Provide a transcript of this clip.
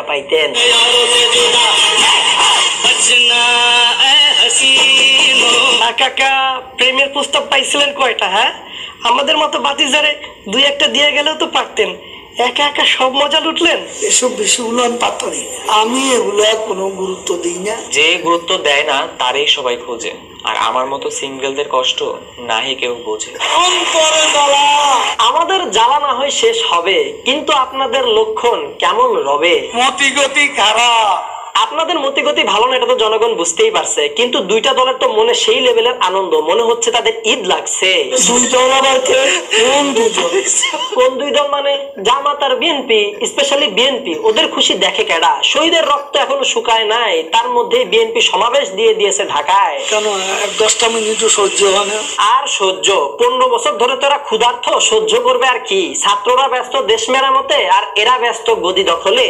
পাইতেন। কাকা প্রেমের প্রস্তাব পাইছিলেন কয়টা? হ্যাঁ, আমাদের মতো বাতিজারে দুই একটা দিয়ে গেলেও তো পারতেন, একা একা সব মজা লুটলেন। এসব বিষয়গুলো আমি পাত্তারি, আমি এগুলো কোনো গুরুত্ব দিই না। যে গুরুত্ব দেয় না তারই সবাই খোঁজে, আর আমার মতো সিঙ্গেলদের কষ্ট নাহি কেউ বোঝে। আমাদের জ্বালা না হয় শেষ হবে, কিন্তু আপনাদের লক্ষণ কেমন রবে? মতিগতি খারাপ। আপনাদের মতিগতি ভালো না, এটা তো জনগণ বুঝতেই পারছে, কিন্তু দুইটা দলের তো মনে সেই লেভেলের আনন্দ, মনে হচ্ছে তাদের ঈদ লাগছে। দুই দল আবার কোন দুজন? কোন দুই দল মানে জামাত আর বিএনপি, স্পেশালি বিএনপি। ওদের খুশি দেখে কেডা? শহীদের রক্ত এখনো শুকায় নাই, তার মধ্যে বিএনপি সমাবেশ দিয়ে দিয়েছে ঢাকায়। কেন 10টা মিনিটও সহ্য হয় না? আর সহ্য 15 বছর ধরে তোরা ক্ষুধার্থ, সহ্য করবে আর কি? ছাত্ররা ব্যস্ত দেশ মেরামতে, আর এরা ব্যস্ত গদি দখলে।